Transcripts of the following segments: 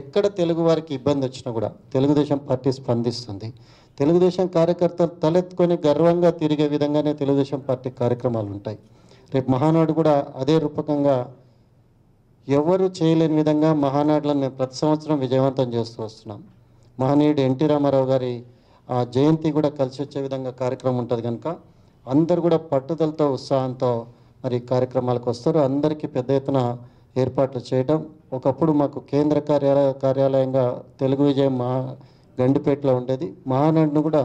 ఎక్కడ తెలుగు వారికి ఇబ్బంది వచ్చినా కూడా తెలుగుదేశం పార్టీ స్పందిస్తుంది. తెలుగుదేశం కార్యకర్తలు తలెత్తుకొని గర్వంగా తిరిగే విధంగానే తెలుగుదేశం పార్టీ కార్యక్రమాలు ఉంటాయి. రేపు మహానాడు కూడా అదే రూపకంగా ఎవరు చేయలేని విధంగా మహానాడులను మేము ప్రతి సంవత్సరం విజయవంతం చేస్తూ వస్తున్నాం. మహనీయుడు ఎన్టీ రామారావు గారి జయంతి కూడా కలిసి వచ్చే విధంగా కార్యక్రమం ఉంటుంది కనుక అందరు కూడా పట్టుదలతో ఉత్సాహంతో మరి కార్యక్రమాలకు వస్తారు. అందరికీ పెద్ద ఎత్తున ఏర్పాట్లు చేయడం. ఒకప్పుడు మాకు కేంద్ర కార్యాలయంగా తెలుగు విజయం గండిపేటలో ఉండేది. మహానాడును కూడా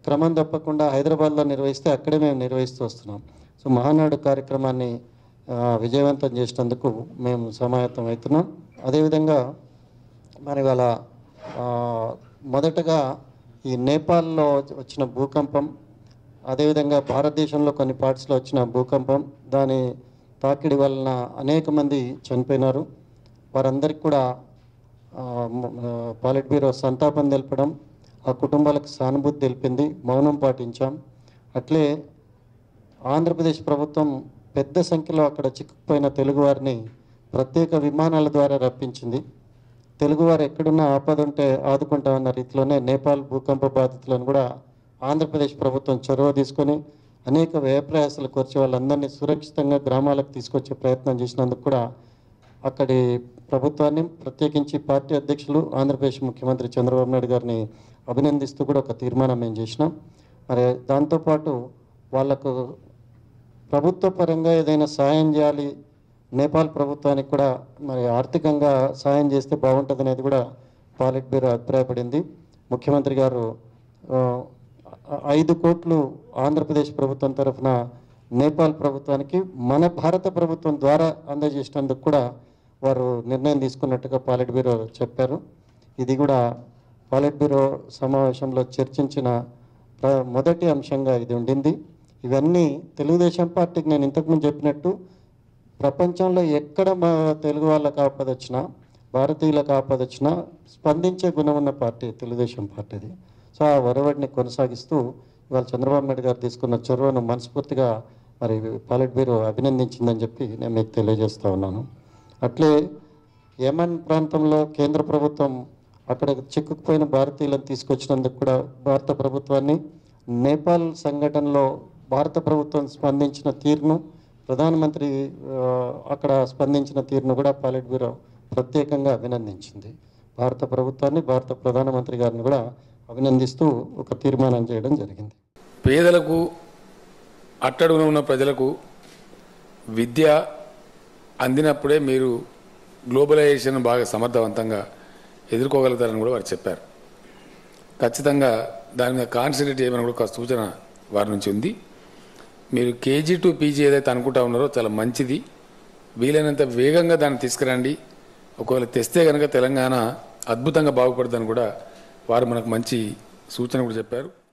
క్రమం తప్పకుండా హైదరాబాద్లో నిర్వహిస్తే అక్కడే మేము నిర్వహిస్తూ వస్తున్నాం. సో మహానాడు కార్యక్రమాన్ని విజయవంతం చేసినందుకు మేము సమాయత్తం అవుతున్నాం. అదేవిధంగా మరి వాళ్ళ మొదటగా ఈ నేపాల్లో వచ్చిన భూకంపం, అదేవిధంగా భారతదేశంలో కొన్ని పార్ట్స్లో వచ్చిన భూకంపం, దాని తాకిడి వలన అనేక మంది చనిపోయినారు. వారందరికీ కూడా పాలిట్ బ్యూరో సంతాపం తెలపడం, ఆ కుటుంబాలకు సానుభూతి తెలిపింది, మౌనం పాటించాం. అట్లే ఆంధ్రప్రదేశ్ ప్రభుత్వం పెద్ద సంఖ్యలో అక్కడ చిక్కుకుపోయిన తెలుగువారిని ప్రత్యేక విమానాల ద్వారా రప్పించింది. తెలుగువారు ఎక్కడున్నా ఆపద ఉంటే ఆదుకుంటామన్న రీతిలోనే నేపాల్ భూకంప బాధితులను కూడా ఆంధ్రప్రదేశ్ ప్రభుత్వం చొరవ తీసుకొని అనేక వ్యయప్రయాసాలు ఖర్చు వాళ్ళందరినీ సురక్షితంగా గ్రామాలకు తీసుకొచ్చే ప్రయత్నం చేసినందుకు కూడా అక్కడి ప్రభుత్వాన్ని, ప్రత్యేకించి పార్టీ అధ్యక్షులు ఆంధ్రప్రదేశ్ ముఖ్యమంత్రి చంద్రబాబు నాయుడు గారిని అభినందిస్తూ కూడా ఒక తీర్మానం మేము చేసినాం. మరి దాంతోపాటు వాళ్లకు ప్రభుత్వ పరంగా ఏదైనా సాయం చేయాలి, నేపాల్ ప్రభుత్వానికి కూడా మరి ఆర్థికంగా సాయం చేస్తే బాగుంటుంది అనేది కూడా పాలిట్ బ్యూరో అభిప్రాయపడింది. ముఖ్యమంత్రి గారు 5 కోట్లు ఆంధ్రప్రదేశ్ ప్రభుత్వం తరఫున నేపాల్ ప్రభుత్వానికి మన భారత ప్రభుత్వం ద్వారా అందజేసినందుకు కూడా వారు నిర్ణయం తీసుకున్నట్టుగా పాలిట్ బ్యూరో చెప్పారు. ఇది కూడా పాలిట్ బ్యూరో సమావేశంలో చర్చించిన మొదటి అంశంగా ఇది ఉండింది. ఇవన్నీ తెలుగుదేశం పార్టీకి నేను ఇంతకుముందు చెప్పినట్టు ప్రపంచంలో ఎక్కడ మా తెలుగు వాళ్ళకు ఆపద వచ్చినా, భారతీయులకు ఆపద వచ్చినా స్పందించే గుణం ఉన్న పార్టీ తెలుగుదేశం పార్టీది. సో ఆ ఒరవడిని కొనసాగిస్తూ ఇవాళ చంద్రబాబు నాయుడు గారు తీసుకున్న చొరవను మనస్ఫూర్తిగా మరి పాలిట్ బ్యూరో అభినందించిందని చెప్పి నేను మీకు తెలియజేస్తూ ఉన్నాను. అట్లే యమన్ ప్రాంతంలో కేంద్ర ప్రభుత్వం అక్కడ చిక్కుకుపోయిన భారతీయులను తీసుకొచ్చినందుకు కూడా భారత ప్రభుత్వాన్ని, నేపాల్ సంఘటనలో భారత ప్రభుత్వం స్పందించిన తీరును, ప్రధానమంత్రి అక్కడ స్పందించిన తీరును కూడా పాలిట్ బ్యూరో ప్రత్యేకంగా అభినందించింది. భారత ప్రభుత్వాన్ని, భారత ప్రధానమంత్రి గారిని కూడా అభినందిస్తూ ఒక తీర్మానం చేయడం జరిగింది. పేదలకు, అట్టడుగున ఉన్న ప్రజలకు విద్య అందినప్పుడే మీరు గ్లోబలైజేషన్ బాగా సమర్థవంతంగా ఎదుర్కోగలుగుతారని కూడా వారు చెప్పారు. ఖచ్చితంగా దాని మీద కాన్సన్ట్రేట్ చేయమని కూడా ఒక సూచన వారి నుంచి ఉంది. మీరు కేజీ టు పీజీ ఏదైతే అనుకుంటా ఉన్నారో చాలా మంచిది. వీలైనంత వేగంగా దాన్ని తీసుకురండి. ఒకవేళ తెస్తే కనుక తెలంగాణ అద్భుతంగా బాగుపడుతుందని కూడా వారు మనకు మంచి సూచన కూడా చెప్పారు.